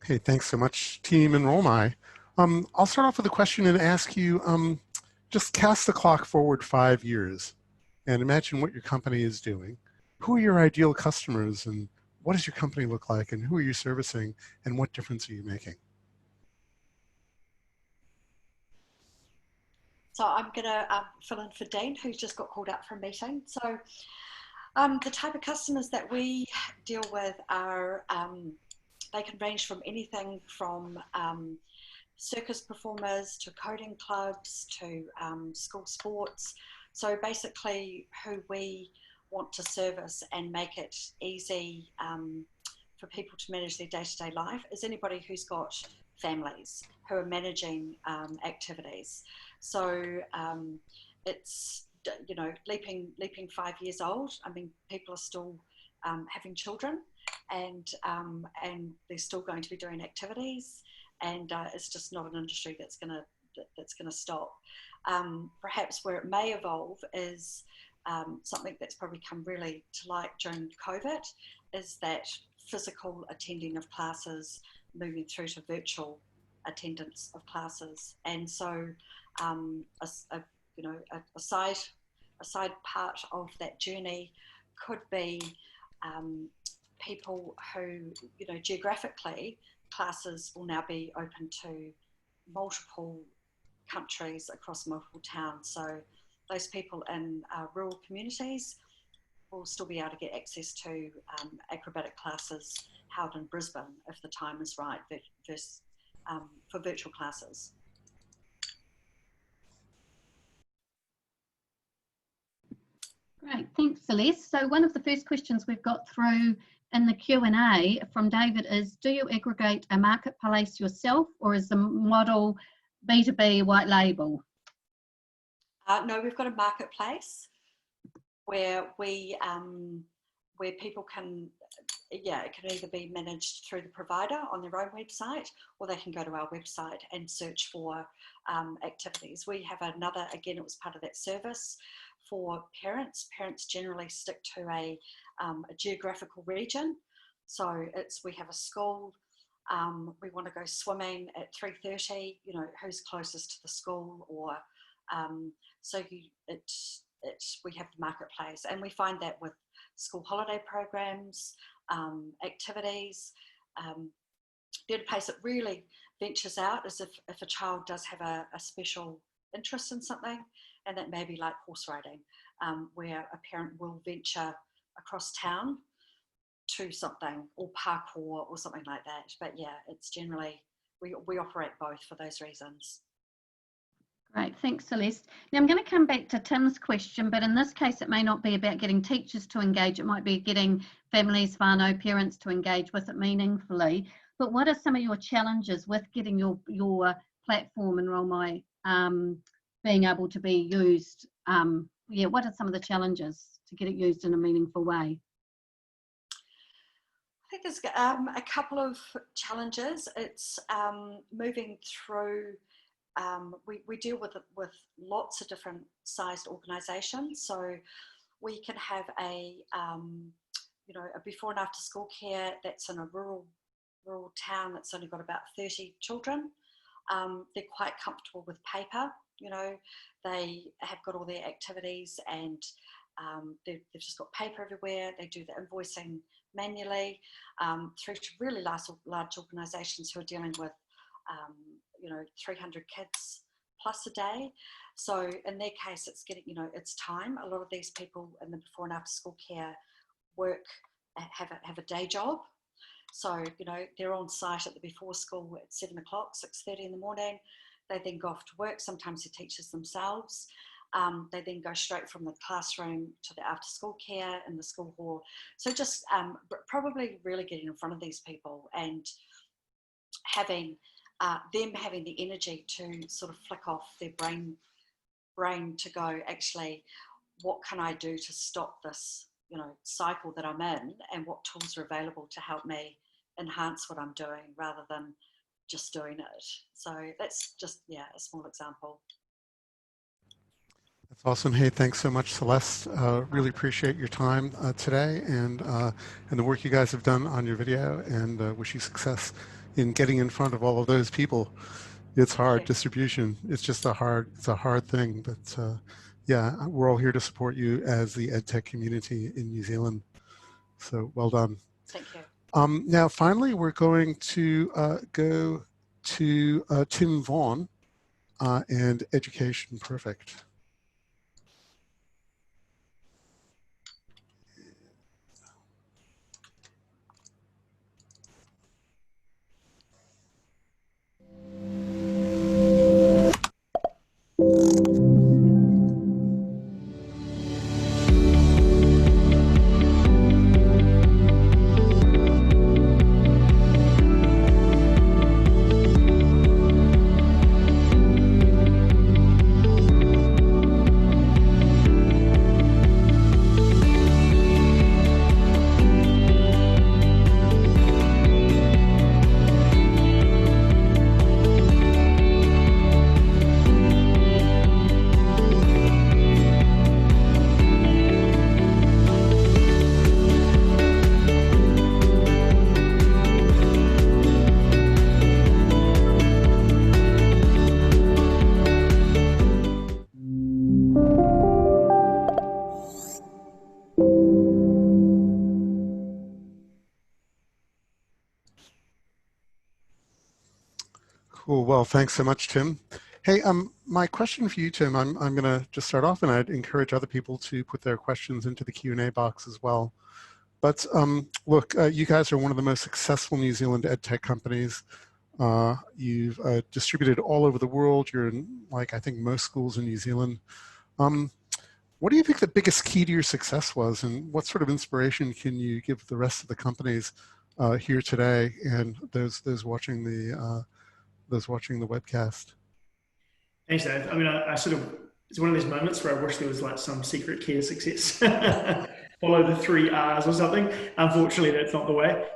Hey, thanks so much, Team Enroll My. I'll start off with a question and ask you, just cast the clock forward 5 years and imagine what your company is doing. Who are your ideal customers, and what does your company look like, and who are you servicing, and what difference are you making? So I'm going to fill in for Dean, who's just got called out for a meeting. So the type of customers that we deal with are, they can range from anything from circus performers to coding clubs to school sports. So basically who we want to service and make it easy for people to manage their day-to-day life is anybody who's got families who are managing activities. So it's, you know, leaping 5 years old. I mean, people are still having children, and they're still going to be doing activities, and it's just not an industry that's gonna stop. Perhaps where it may evolve is something that's probably come really to light during COVID, is that physical attending of classes moving through to virtual attendance of classes. And so a side part of that journey could be people who, you know, geographically classes will now be open to multiple countries across multiple towns. So those people in rural communities will still be able to get access to acrobatic classes held in Brisbane if the time is right for virtual classes. Great, thanks Celeste. So one of the first questions we've got through in the Q&A from David is, do you aggregate a marketplace yourself, or is the model B2B white label? No, we've got a marketplace where we where people can, yeah, it can either be managed through the provider on their own website, or they can go to our website and search for activities. We have another, again, it was part of that service for parents. Parents generally stick to a geographical region. So we have a school, we want to go swimming at 3:30, you know, who's closest to the school, or we have the marketplace, and we find that with school holiday programs, activities, the only place that really ventures out is if a child does have a special interest in something, and that may be like horse riding, where a parent will venture across town to something, or parkour or something like that. But yeah, it's generally, we operate both for those reasons. Great, thanks Celeste. Now I'm going to come back to Tim's question, but in this case it may not be about getting teachers to engage, it might be getting families, whānau, parents to engage with it meaningfully. But what are some of your challenges with getting your platform, Enroll My, being able to be used? What are some of the challenges to get it used in a meaningful way? I think there's a couple of challenges. It's moving through. We deal with lots of different sized organisations, so we can have a before and after school care that's in a rural town that's only got about 30 children. They're quite comfortable with paper. They have got all their activities and they've just got paper everywhere. They do the invoicing manually, through to really large organisations who are dealing with 300 kids plus a day. So in their case, it's getting, it's time. A lot of these people in the before and after school care have a day job. So, they're on site at the before school at 7 o'clock, 6:30 in the morning. They then go off to work. Sometimes they're teachers themselves. They then go straight from the classroom to the after school care in the school hall. So just probably really getting in front of these people and having them having the energy to sort of flick off their brain to go, actually, what can I do to stop this, cycle that I'm in, and what tools are available to help me enhance what I'm doing rather than just doing it. So that's just, a small example. That's awesome. Hey, thanks so much, Celeste. Really appreciate your time today and the work you guys have done on your video, and wish you success in getting in front of all of those people. It's hard, distribution. It's just a hard thing, but yeah, we're all here to support you as the EdTech community in New Zealand. So well done. Thank you. Now, finally, we're going to go to Tim Vaughan and Education Perfect. Cool. Well, thanks so much, Tim. Hey, my question for you, Tim, I'm going to just start off, and I'd encourage other people to put their questions into the Q&A box as well. But look, you guys are one of the most successful New Zealand EdTech companies. You've distributed all over the world. You're in, I think, most schools in New Zealand. What do you think the biggest key to your success was, and what sort of inspiration can you give the rest of the companies here today and those watching the webcast? Thanks, Dave. I mean, I sort of, it's one of these moments where I wish there was some secret key to success. Follow the 3 R's or something. Unfortunately, that's not the way.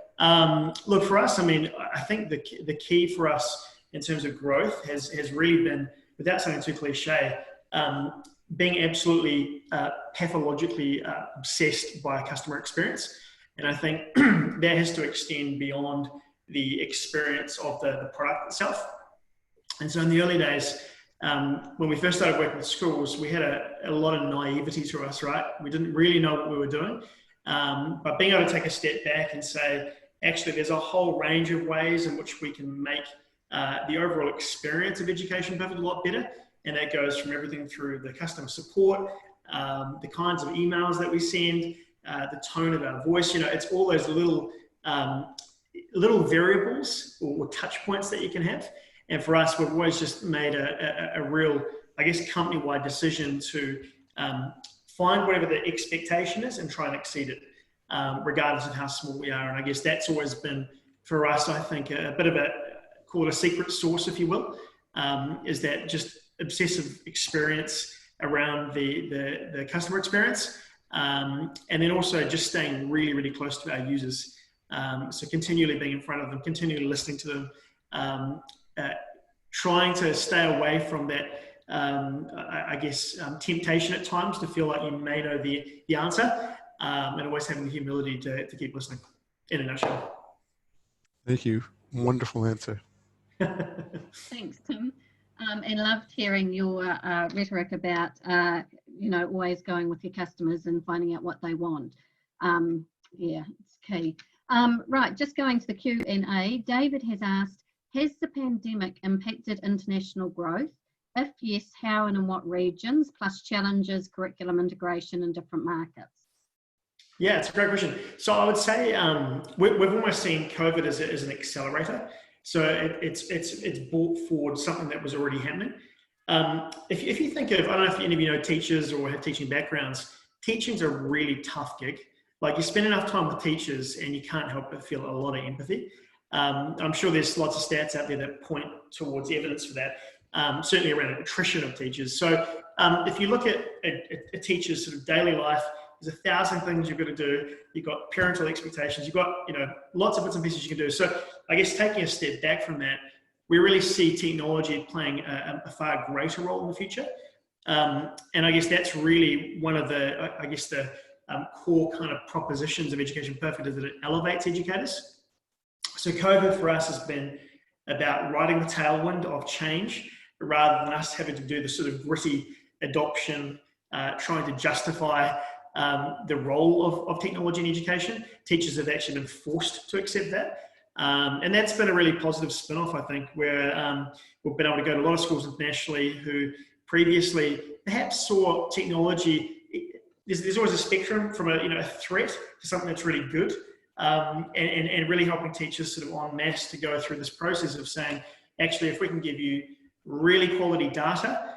Look, for us, I mean, I think the key for us in terms of growth has really been, without sounding too cliche, being absolutely pathologically obsessed by customer experience. And I think that has to extend beyond the experience of the product itself. And so in the early days, when we first started working with schools, we had a lot of naivety to us, right? We didn't really know what we were doing. But being able to take a step back and say, actually, there's a whole range of ways in which we can make the overall experience of Education Perfect a lot better. And that goes from everything through the customer support, the kinds of emails that we send, the tone of our voice. It's all those little variables or touch points that you can have. And for us, we've always just made a real, I guess, company-wide decision to find whatever the expectation is and try and exceed it, regardless of how small we are. And I guess that's always been, for us, I think, a bit of call it a secret sauce, if you will, is that just obsessive experience around the customer experience. And then also just staying really, really close to our users. So continually being in front of them, continually listening to them, trying to stay away from that, temptation at times to feel like you may know the answer, and always having the humility to keep listening, in a nutshell. Thank you. Wonderful answer. Thanks, Tim. And loved hearing your rhetoric about, always going with your customers and finding out what they want. Yeah, it's key. Right, just going to the Q&A. David has asked, has the pandemic impacted international growth? If yes, how and in what regions, plus challenges, curriculum integration in different markets? Yeah, it's a great question. So I would say we've almost seen COVID as an accelerator. So it's brought forward something that was already happening. If you think of, I don't know if any of you know teachers or have teaching backgrounds, teaching's a really tough gig. Like, you spend enough time with teachers and you can't help but feel a lot of empathy. I'm sure there's lots of stats out there that point towards evidence for that, certainly around attrition of teachers. So if you look at a teacher's sort of daily life, there's 1,000 things you've got to do. You've got parental expectations. You've got, lots of bits and pieces you can do. So I guess taking a step back from that, we really see technology playing a far greater role in the future. And I guess that's really one of the, core kind of propositions of Education Perfect, is that it elevates educators. So COVID for us has been about riding the tailwind of change, rather than us having to do the sort of gritty adoption, trying to justify the role of technology in education. Teachers have actually been forced to accept that. And that's been a really positive spin-off, I think, where we've been able to go to a lot of schools internationally who previously perhaps saw technology, there's always a spectrum from a threat to something that's really good, and really helping teachers sort of en masse to go through this process of saying, actually, if we can give you really quality data,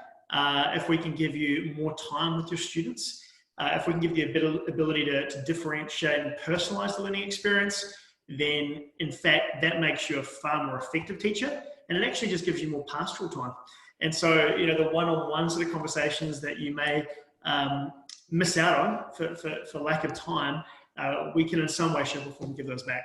if we can give you more time with your students, if we can give you the ability to differentiate and personalize the learning experience, then in fact that makes you a far more effective teacher, and it actually just gives you more pastoral time. And so, the one-on-one sort of conversations that you may miss out on for lack of time, we can in some way, shape or form give those back.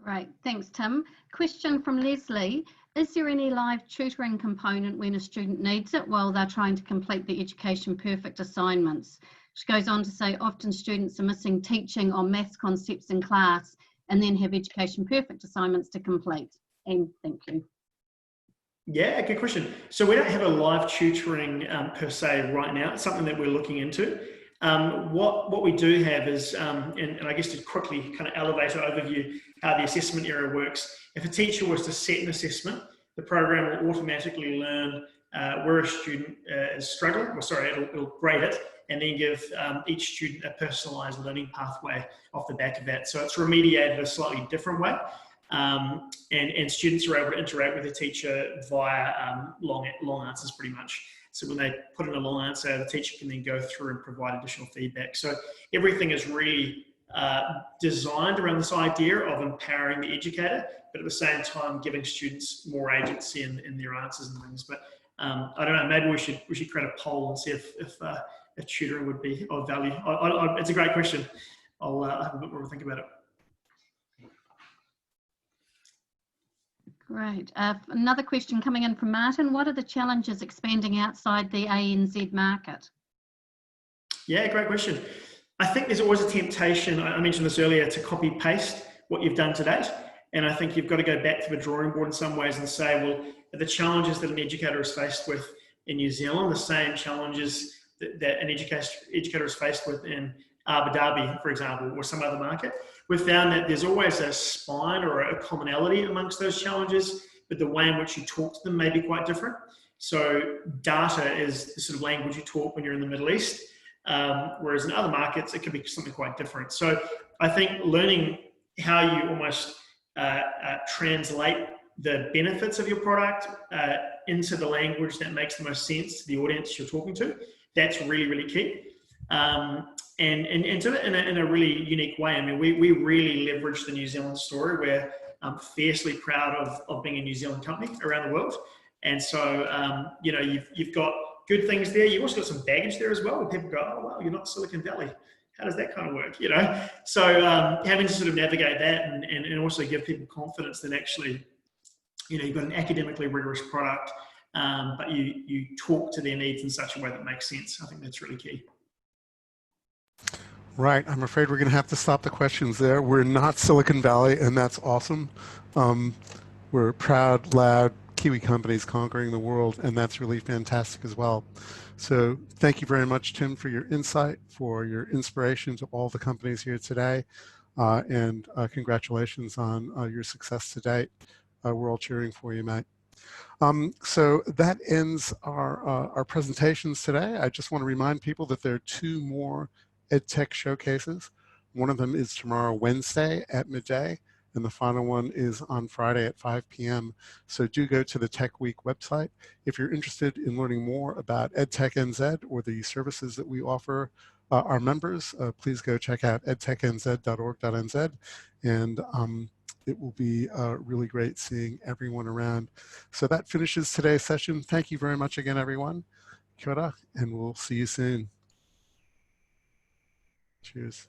Great, thanks Tim. Question from Leslie. Is there any live tutoring component when a student needs it while they're trying to complete the Education Perfect assignments? She goes on to say, often students are missing teaching on maths concepts in class and then have Education Perfect assignments to complete. And thank you. Yeah, good question. So we don't have a live tutoring per se right now. It's something that we're looking into. What we do have is, and I guess to quickly kind of elevate or overview how the assessment area works, if a teacher was to set an assessment, the program will automatically learn where a student is struggling, it'll grade it, and then give each student a personalised learning pathway off the back of that. So it's remediated a slightly different way. And students are able to interact with the teacher via long answers pretty much. So when they put in a long answer, the teacher can then go through and provide additional feedback. So everything is really designed around this idea of empowering the educator, but at the same time giving students more agency in their answers and things. But I don't know, maybe we should create a poll and see if tutoring would be of value. It's a great question. I'll have a bit more to think about it. Great. Another question coming in from Martin. What are the challenges expanding outside the ANZ market? Yeah, great question. I think there's always a temptation, I mentioned this earlier, to copy paste what you've done to date. And I think you've got to go back to the drawing board in some ways and say, well, are the challenges that an educator is faced with in New Zealand the same challenges that an educator is faced with in Abu Dhabi, for example, or some other market? We've found that there's always a spine or a commonality amongst those challenges, but the way in which you talk to them may be quite different. So data is the sort of language you talk when you're in the Middle East, whereas in other markets, it could be something quite different. So I think learning how you almost translate the benefits of your product into the language that makes the most sense to the audience you're talking to, that's really, really key. And do it in a really unique way. I mean, we really leverage the New Zealand story. We're fiercely proud of being a New Zealand company around the world. And so, you know, you've got good things there. You've also got some baggage there as well, where people go, oh, wow, you're not Silicon Valley. how does that kind of work, you know? So having to sort of navigate that and also give people confidence that actually, you know, you've got an academically rigorous product, but you talk to their needs in such a way that makes sense. I think that's really key. Right. I'm afraid we're going to have to stop the questions there. We're not Silicon Valley, and that's awesome. We're proud, loud Kiwi companies conquering the world, and that's really fantastic as well. So thank you very much, Tim, for your insight, for your inspiration to all the companies here today, and congratulations on your success to date. We're all cheering for you, mate. So that ends our presentations today. I just want to remind people that there are 2 more EdTech showcases. One of them is tomorrow, Wednesday at midday, and the final one is on Friday at 5 p.m. So do go to the Tech Week website. If you're interested in learning more about EdTechNZ or the services that we offer our members, please go check out edtechnz.org.nz, and it will be really great seeing everyone around. So that finishes today's session. Thank you very much again, everyone. Kia ora, and we'll see you soon. Cheers.